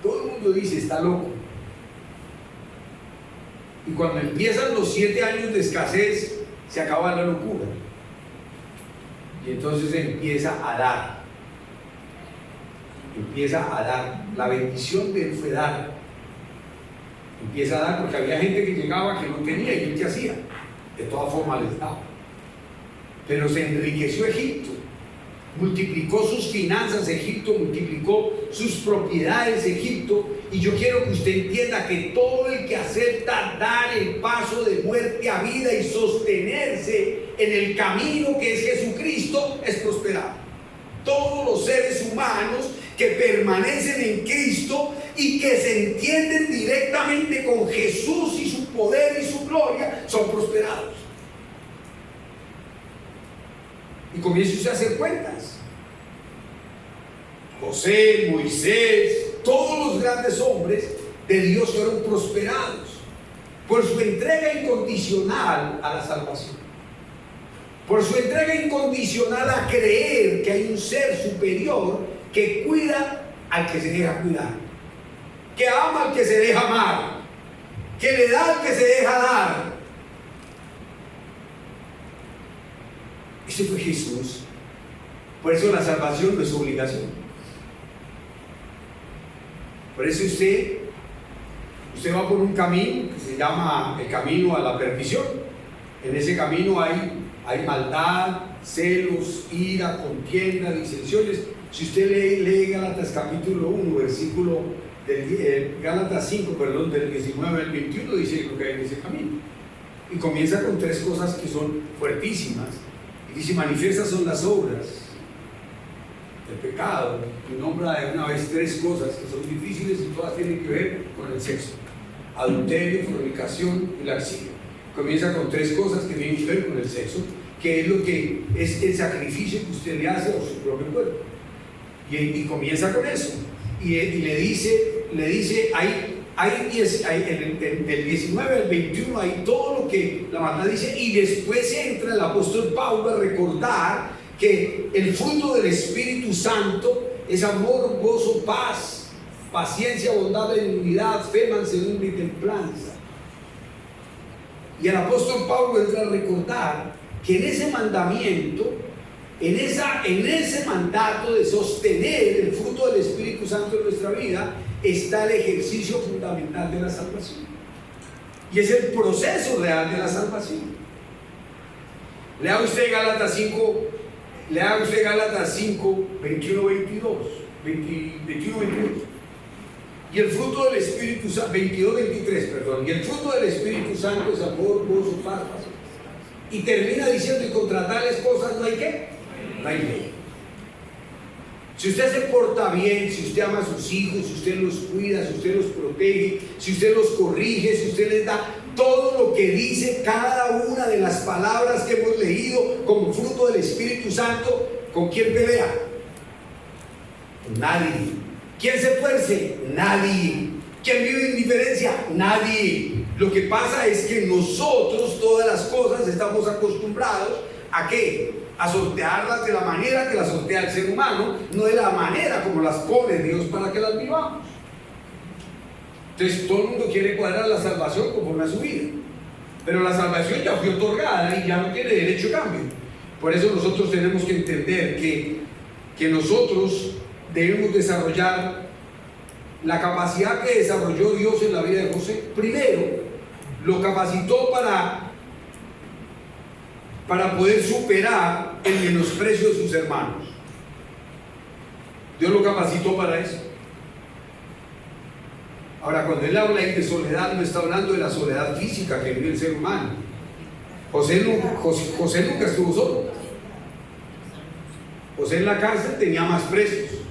Todo el mundo dice: está loco. Y cuando empiezan los 7 años de escasez, se acaba la locura, y entonces empieza a dar. La bendición de él fue dar. Empieza a dar porque había gente que llegaba que no tenía, y él ¿qué hacía? De todas formas les daba. Pero se enriqueció Egipto, multiplicó sus finanzas Egipto, multiplicó sus propiedades Egipto. Y yo quiero que usted entienda que todo el que acepta dar el paso de muerte a vida y sostenerse en el camino que es Jesucristo es prosperado. Todos los seres humanos que permanecen en Cristo y que se entienden directamente con Jesús y su poder y su gloria son prosperados. Y comience usted a hacer cuentas. José, Moisés, todos los grandes hombres de Dios fueron prosperados por su entrega incondicional a la salvación, por su entrega incondicional a creer que hay un ser superior que cuida al que se deja cuidar, que ama al que se deja amar, que le da al que se deja dar. Ese fue Jesús. Por eso la salvación no es obligación. Por eso usted va por un camino que se llama el camino a la perdición. En ese camino hay hay maldad, celos, ira, contienda, disensiones. Si usted lee Gálatas capítulo 1, versículo Gálatas 5, perdón, del 19 al 21, dice lo que hay en ese camino. Y comienza con tres cosas que son fuertísimas. Y dice, manifiestas son las obras del pecado. Y nombra de una vez tres cosas que son difíciles y todas tienen que ver con el sexo: adulterio, fornicación y laxitud. Comienza con tres cosas que tienen que ver con el sexo, que es lo que es el sacrificio que usted le hace a su propio cuerpo. Y comienza con eso. Y le dice del 19 al 21 hay todo lo que la maldad dice, y después entra el apóstol Pablo a recordar que el fruto del Espíritu Santo es amor, gozo, paz, paciencia, bondad, benignidad, fe, mansedumbre y templanza. Y el apóstol Pablo entra a recordar que en ese mandamiento, en ese mandato de sostener el fruto del Espíritu Santo en nuestra vida, está el ejercicio fundamental de la salvación. Y es el proceso real de la salvación. Lea usted Gálatas 5, 21, 22. Y el fruto del Espíritu Santo, 22, 23, perdón. Y el fruto del Espíritu Santo es amor, gozo, paz, paciencia. Y termina diciendo, y contra tales cosas no hay ¿qué? No hay ley. Si usted se porta bien, si usted ama a sus hijos, si usted los cuida, si usted los protege, si usted los corrige, si usted les da todo lo que dice cada una de las palabras que hemos leído como fruto del Espíritu Santo, ¿con quién pelea? Con nadie. ¿Quién se tuerce? Nadie. ¿Quién vive en indiferencia? Nadie. Lo que pasa es que nosotros todas las cosas estamos acostumbrados ¿a qué? A sortearlas de la manera que las sortea el ser humano, no de la manera como las pone Dios para que las vivamos. Entonces todo el mundo quiere cuadrar la salvación conforme a su vida, pero la salvación ya fue otorgada y ya no tiene derecho a cambio. Por eso nosotros tenemos que entender que nosotros debemos desarrollar la capacidad que desarrolló Dios en la vida de José. Primero, lo capacitó para poder superar el menosprecio de sus hermanos. Dios lo capacitó para eso. Ahora, cuando él habla de soledad, no está hablando de la soledad física que vive el ser humano. José nunca estuvo solo. José en la cárcel tenía más presos.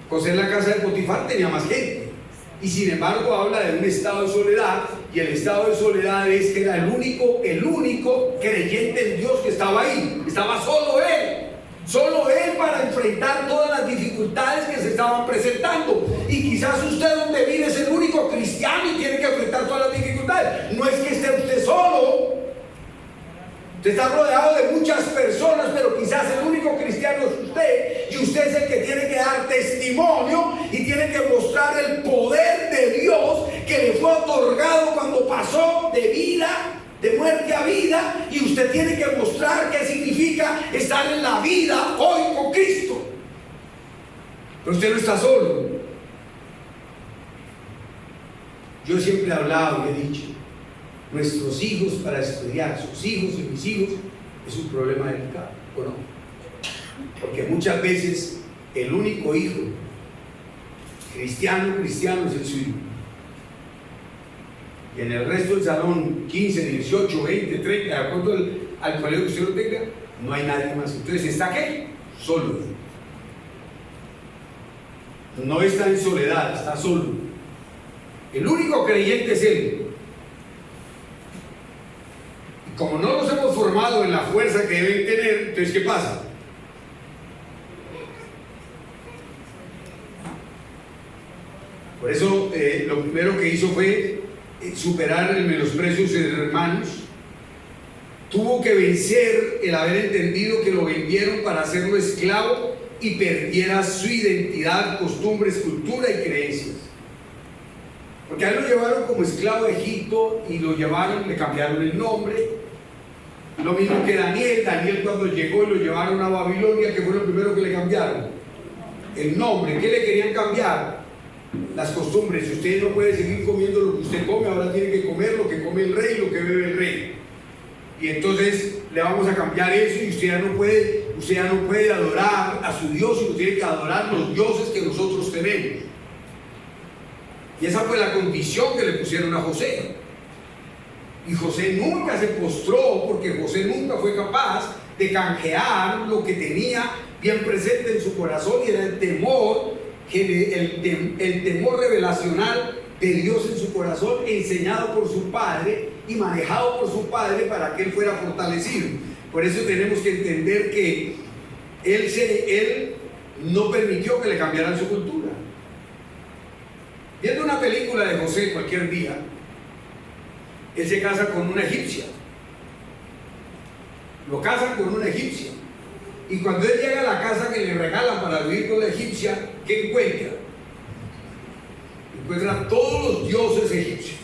José en la casa de Potifar tenía más gente. Y sin embargo habla de un estado de soledad, y el estado de soledad es que era el único creyente en Dios que estaba ahí. Estaba solo él para enfrentar todas las dificultades que se estaban presentando. Y quizás usted donde vive es el único cristiano y tiene que enfrentar todas las dificultades. No es que esté usted solo, usted está rodeado de muchas personas, pero quizás el único cristiano es usted, y usted es el que tiene que dar testimonio y tiene que mostrar el poder de Dios que le fue otorgado cuando pasó de muerte a vida, y usted tiene que mostrar qué significa estar en la vida hoy con Cristo. Pero usted no está solo. Yo siempre he hablado y he dicho, nuestros hijos para estudiar, sus hijos y mis hijos, es un problema delicado, ¿o no? Porque muchas veces el único hijo cristiano es el suyo. Y en el resto del salón, 15, 18, 20, 30, de acuerdo al colegio que usted lo tenga, no hay nadie más. Entonces, ¿está qué? Solo. No está en soledad, está solo. El único creyente es él. Y como no los hemos formado en la fuerza que deben tener, entonces, ¿qué pasa? Por eso, lo primero que hizo fue superar el menosprecio de sus hermanos. Tuvo que vencer el haber entendido que lo vendieron para hacerlo esclavo y perdiera su identidad, costumbres, cultura y creencias. Porque a él lo llevaron como esclavo a Egipto y le cambiaron el nombre. Lo mismo que Daniel cuando llegó y lo llevaron a Babilonia, que fue lo primero que le cambiaron el nombre. ¿Qué le querían cambiar? Las costumbres. Si usted no puede seguir comiendo lo que usted come, ahora tiene que comer lo que come el rey, lo que bebe el rey. Y entonces le vamos a cambiar eso y usted ya no puede adorar a su Dios, sino tiene que adorar los dioses que nosotros tenemos. Y esa fue la condición que le pusieron a José. Y José nunca se postró, porque José nunca fue capaz de canjear lo que tenía bien presente en su corazón, y era el temor, el temor revelacional de Dios en su corazón, enseñado por su padre y manejado por su padre para que él fuera fortalecido. Por eso tenemos que entender que él no permitió que le cambiaran su cultura. Viendo una película de José cualquier día, él se casa con una egipcia. Lo casan con una egipcia. Y cuando él llega a la casa que le regalan para vivir con la egipcia, ¿qué encuentra? Encuentra todos los dioses egipcios.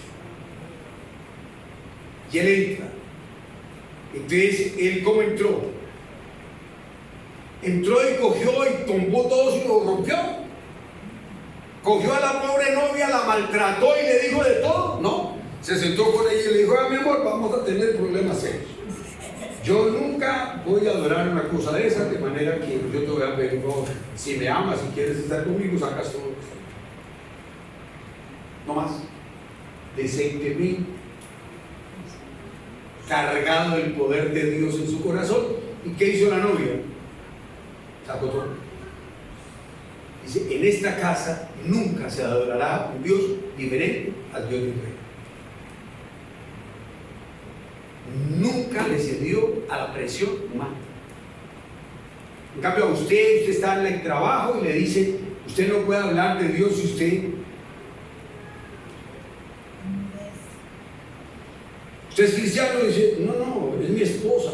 Y él entra. Entonces, ¿él cómo entró? Entró y cogió y tumbó todos y lo rompió. Cogió a la pobre novia, la maltrató y le dijo de todo. No, se sentó con ella y le dijo: mi amor, vamos a tener problemas serios. Yo nunca voy a adorar una cosa de esas, de manera que yo te voy a pedir, si me amas, si quieres estar conmigo, sacas todo. No más. Decentemente, cargado del poder de Dios en su corazón. ¿Y qué hizo la novia? Sacó todo. Dice: en esta casa nunca se adorará un Dios diferente al Dios de Israel. Nunca le cedió a la presión humana. En cambio, a usted está en el trabajo y le dice: usted no puede hablar de Dios si usted es cristiano, y dice: no, es mi esposa.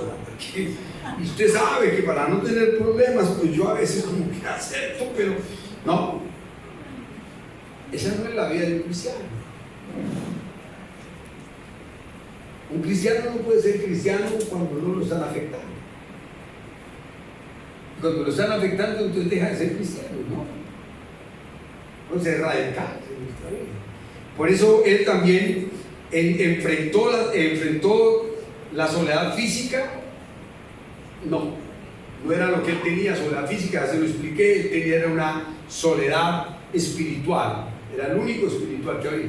Y usted sabe que para no tener problemas, pues yo a veces como que acepto, pero no. Esa no es la vida de un cristiano. Un cristiano no puede ser cristiano cuando no lo están afectando. Cuando lo están afectando, entonces deja de ser cristiano, ¿no? Entonces es radical en nuestra vida. Por eso él también enfrentó la soledad física. No era lo que él tenía, soledad física, ya se lo expliqué. Él tenía una soledad espiritual, era el único espiritual que había.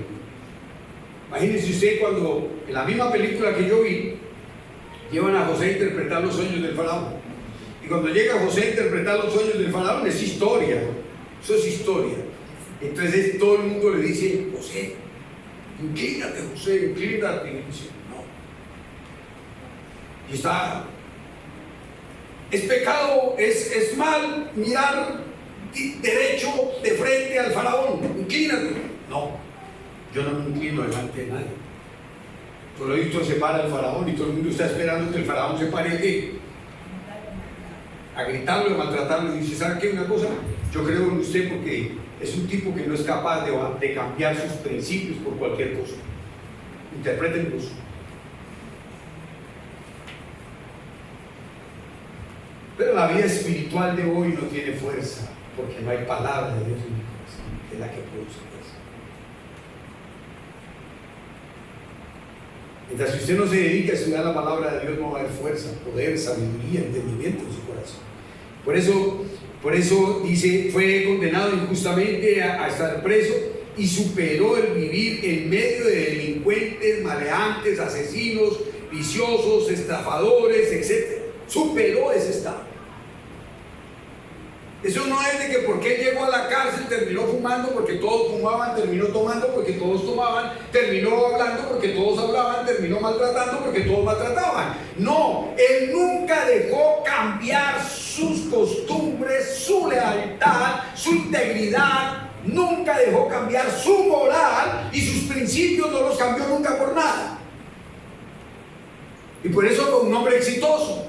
Imagínense usted, cuando en la misma película que yo vi, llevan a José a interpretar los sueños del faraón. Y cuando llega José a interpretar los sueños del faraón, es historia, eso es historia. Entonces todo el mundo le dice: José, inclínate, José, inclínate. Y dice: no. Y está, es pecado, es mal mirar derecho de frente al faraón, inclínate. No, yo no me inclino delante de nadie. Todo lo visto se para el faraón y todo el mundo está esperando que el faraón se pare aquí a gritarlo, a maltratarlo, y dice: ¿sabe qué? Una cosa, yo creo en usted porque es un tipo que no es capaz de cambiar sus principios por cualquier cosa. Interprétenlos. Pero la vida espiritual de hoy no tiene fuerza, porque no hay palabra de Dios en mi corazón, que es la que produce fuerza. Mientras que usted no se dedica a estudiar la palabra de Dios, no va a haber fuerza, poder, sabiduría, entendimiento en su corazón. Por eso dice: fue condenado injustamente a estar preso, y superó el vivir en medio de delincuentes, maleantes, asesinos, viciosos, estafadores, etc. Superó ese estado. Eso no es de que porque él llegó a la cárcel terminó fumando, porque todos fumaban, terminó tomando, porque todos tomaban, terminó hablando, porque todos hablaban, terminó maltratando, porque todos maltrataban. No, él nunca dejó cambiar sus costumbres, su lealtad, su integridad, nunca dejó cambiar su moral, y sus principios no los cambió nunca por nada. Y por eso fue un hombre exitoso.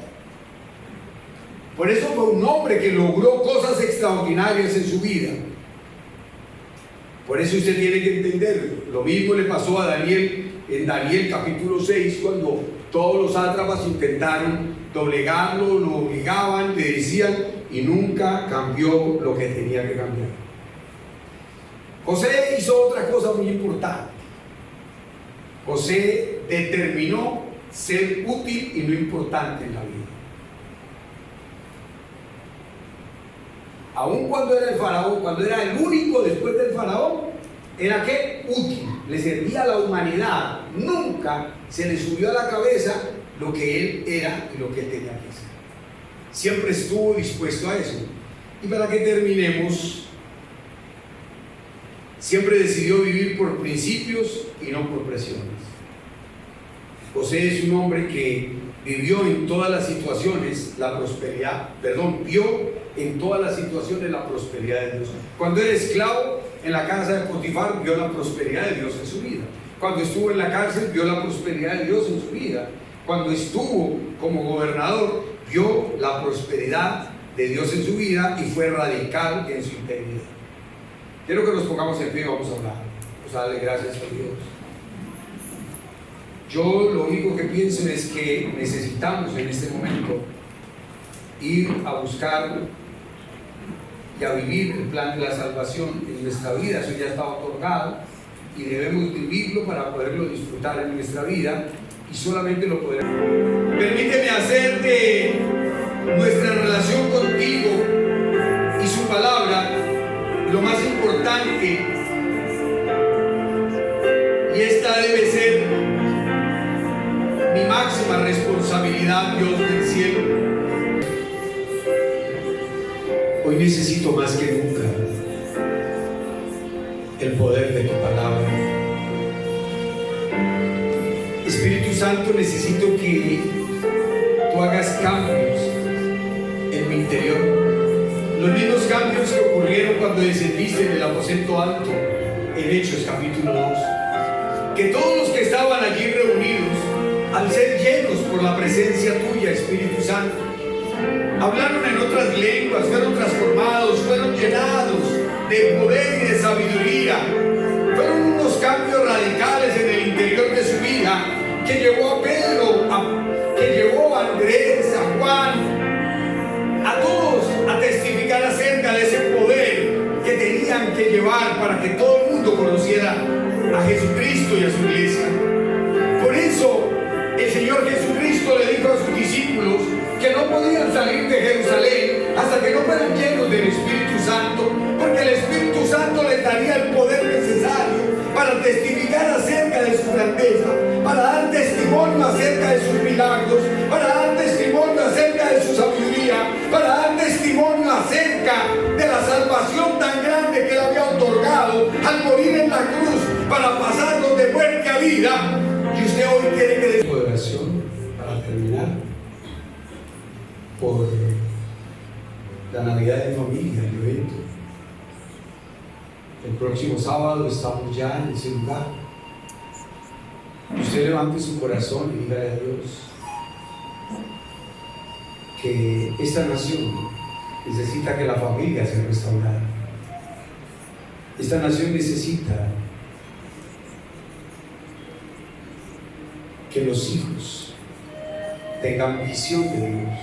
Por eso fue un hombre que logró cosas extraordinarias en su vida. Por eso usted tiene que entender, lo mismo le pasó a Daniel en Daniel capítulo 6, cuando todos los sátrapas intentaron doblegarlo, lo obligaban, le decían, y nunca cambió lo que tenía que cambiar. José hizo otra cosa muy importante. José determinó ser útil y no importante en la vida. Aun cuando era el faraón, cuando era el único después del faraón, era ¿qué? Útil, le servía a la humanidad. Nunca se le subió a la cabeza lo que él era y lo que él tenía que hacer. Siempre estuvo dispuesto a eso. Y para que terminemos, siempre decidió vivir por principios y no por presiones. José es un hombre que vivió en todas las situaciones la prosperidad, vio en todas las situaciones la prosperidad de Dios. Cuando era esclavo en la casa de Potifar, vio la prosperidad de Dios en su vida. Cuando estuvo en la cárcel, vio la prosperidad de Dios en su vida. Cuando estuvo como gobernador, vio la prosperidad de Dios en su vida y fue radical en su integridad. Quiero que nos pongamos en pie y vamos a hablar. Vamos a darle gracias a Dios. Yo lo único que pienso es que necesitamos en este momento ir a buscar y a vivir el plan de la salvación en nuestra vida. Eso ya está otorgado y debemos vivirlo para poderlo disfrutar en nuestra vida, y solamente lo podremos. Permíteme hacer de nuestra relación contigo y su palabra lo más importante, y esta debe ser mi máxima responsabilidad, Dios del cielo. Hoy necesito más que nunca el poder de tu palabra. Espíritu Santo, necesito que tú hagas cambios en mi interior. Los mismos cambios que ocurrieron cuando descendiste en el aposento alto en Hechos capítulo 2. Que todos los que estaban allí reunidos, al ser llenos por la presencia tuya, Espíritu Santo, hablaron en otras lenguas, fueron transformados, fueron llenados de poder y de sabiduría. Fueron unos cambios radicales en el interior de su vida que llevó a Pedro, que llevó a Andrés, a Juan, a todos a testificar acerca de ese poder que tenían que llevar para que todo el mundo conociera a Jesucristo y a su iglesia. Por eso el Señor Jesucristo le dijo a sus discípulos que no podían salir de Jerusalén hasta que no fueran llenos del Espíritu Santo, porque el Espíritu Santo les daría el poder necesario para testificar acerca de su grandeza, para dar testimonio acerca de sus milagros, para dar testimonio acerca de su sabiduría, para dar testimonio acerca de la salvación tan grande que le había otorgado al morir en la cruz para pasarnos de muerte a vida. Y usted hoy tiene que decir oración para terminar por la Navidad de familia, el evento. El próximo sábado estamos ya en ese lugar. Usted levante su corazón y dígale a Dios que esta nación necesita que la familia sea restaurada. Esta nación necesita que los hijos tengan visión de Dios,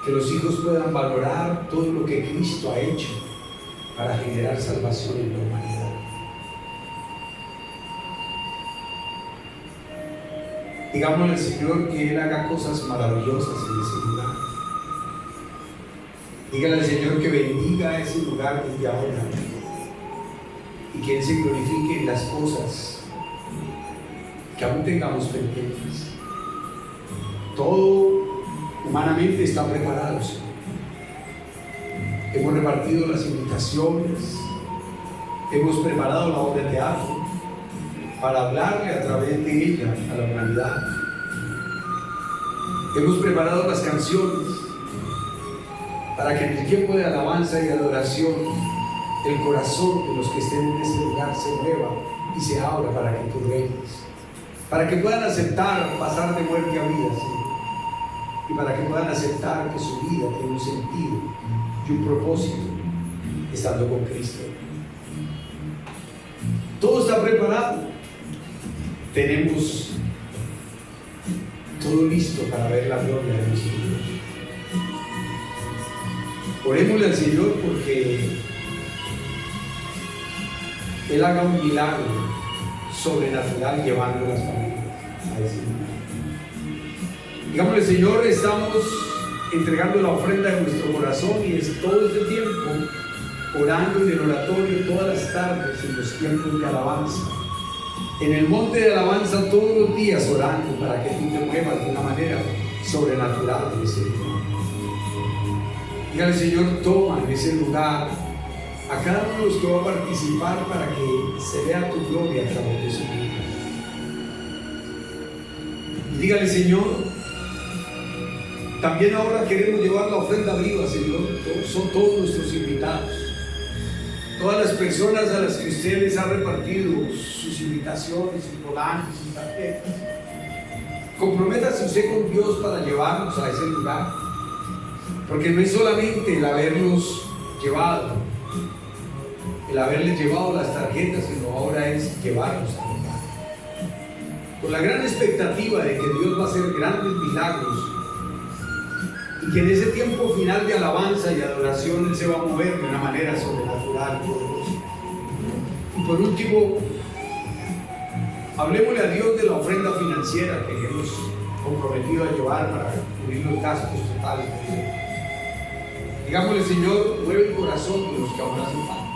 que los hijos puedan valorar todo lo que Cristo ha hecho para generar salvación en la humanidad. Digámosle al Señor que Él haga cosas maravillosas en ese lugar. Dígale al Señor que bendiga ese lugar desde ahora y que Él se glorifique en las cosas que aún tengamos pendientes. Todo humanamente está preparado, Señor. Hemos repartido las invitaciones, hemos preparado la obra de teatro para hablarle a través de ella a la humanidad. Hemos preparado las canciones para que en el tiempo de alabanza y adoración el corazón de los que estén en ese lugar se mueva y se abra para que tú reines, para que puedan aceptar pasar de muerte a vida, Señor, y para que puedan aceptar que su vida tiene un sentido y un propósito estando con Cristo. Todo está preparado, tenemos todo listo para ver la gloria de nuestro Dios. Orémosle al Señor porque Él haga un milagro sobrenatural llevando a las familias. a ese lugar. Digámosle, Señor, estamos entregando la ofrenda de nuestro corazón y es todo este tiempo orando en el oratorio todas las tardes en los tiempos de alabanza. En el monte de alabanza todos los días orando para que tú te muevas de una manera sobrenatural en ese lugar. Dígale, Señor, toma en ese lugar a cada uno de los que va a participar para que se vea tu gloria a través de su vida. Y dígale, Señor, también ahora queremos llevar la ofrenda viva, Señor. Son todos nuestros invitados, todas las personas a las que usted les ha repartido sus invitaciones, sus volantes, sus tarjetas. Comprométase usted con Dios para llevarnos a ese lugar, porque no es solamente el habernos llevado, el haberles llevado las tarjetas, sino ahora es llevarnos al lugar, con la gran expectativa de que Dios va a hacer grandes milagros y que en ese tiempo final de alabanza y adoración Él se va a mover de una manera sobrenatural, poderosa. Y por último, hablemosle a Dios de la ofrenda financiera que hemos comprometido a llevar para cubrir los gastos totales de Dios. Digámosle, Señor, mueve el corazón de los que ahora hacen falta,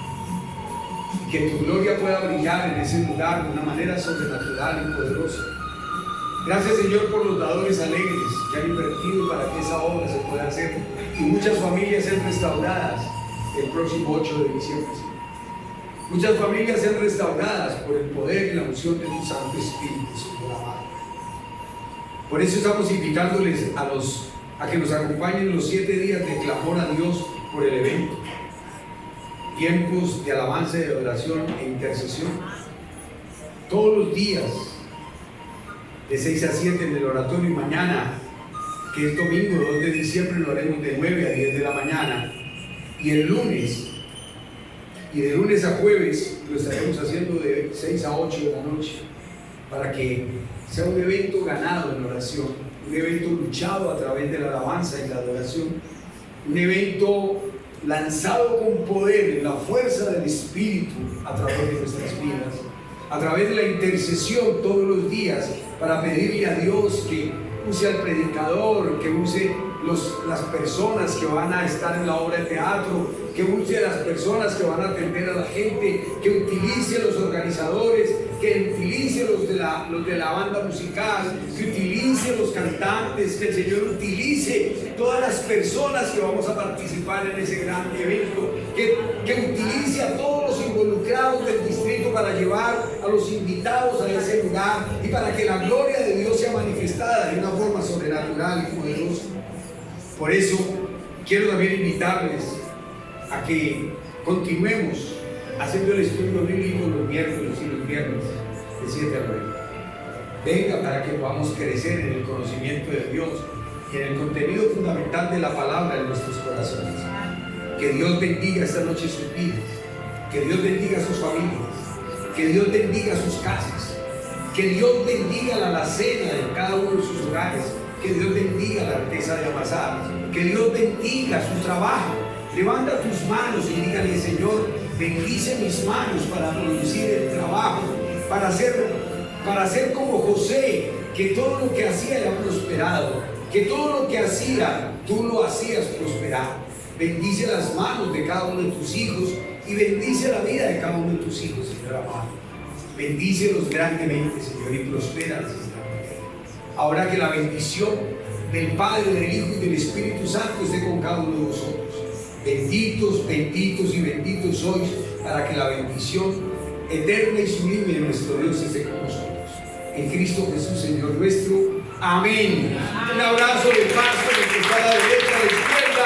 y que tu gloria pueda brillar en ese lugar de una manera sobrenatural y poderosa. Gracias, Señor, por los dadores alegres que han invertido para que esa obra se pueda hacer y muchas familias sean restauradas el próximo 8 de diciembre. Muchas familias sean restauradas por el poder y la unción de tu Santo Espíritu, Señor amado. Por eso estamos invitándoles a que nos acompañen los 7 días de clamor a Dios por el evento. Tiempos de alabanza, de adoración e intercesión. Todos los días, de 6 a 7 en el oratorio, y mañana, que es domingo 2 de diciembre, lo haremos de 9 a 10 de la mañana. Y el lunes, y de lunes a jueves, lo estaremos haciendo de 6 a 8 de la noche, para que sea un evento ganado en oración, un evento luchado a través de la alabanza y la adoración, un evento lanzado con poder en la fuerza del Espíritu a través de nuestras vidas, a través de la intercesión todos los días, para pedirle a Dios que use al predicador, que use las personas que van a estar en la obra de teatro, que use a las personas que van a atender a la gente, que utilice a los organizadores, que utilice los de la banda musical, que utilice a los cantantes, que el Señor utilice todas las personas que vamos a participar en ese gran evento, que utilice a todos los involucrados del distrito para llevar a los invitados a ese lugar y para que la gloria de Dios sea manifestada de una forma sobrenatural y poderosa. Por eso quiero también invitarles a que continuemos haciendo el estudio bíblico los miércoles y los viernes de 7 a 9. Venga, para que podamos crecer en el conocimiento de Dios y en el contenido fundamental de la palabra en nuestros corazones. Que Dios bendiga esta noche sus vidas, que Dios bendiga sus familias, que Dios bendiga sus casas, que Dios bendiga la alacena de cada uno de sus hogares, que Dios bendiga la artesa de amasar, que Dios bendiga su trabajo. Levanta tus manos y dígale: Señor, bendice mis manos para producir el trabajo, para ser como José, que todo lo que hacía era prosperado, que todo lo que hacía tú lo hacías prosperar. Bendice las manos de cada uno de tus hijos y bendice la vida de cada uno de tus hijos, Señor amado. Bendícelos grandemente, Señor, y prospéralos. Ahora que la bendición del Padre, del Hijo y del Espíritu Santo esté con cada uno de vosotros. Benditos, benditos y benditos sois, para que la bendición eterna y sublime de nuestro Dios esté con nosotros. En Cristo Jesús, Señor nuestro. Amén. Un abrazo de paz con el que está a la derecha, a la izquierda.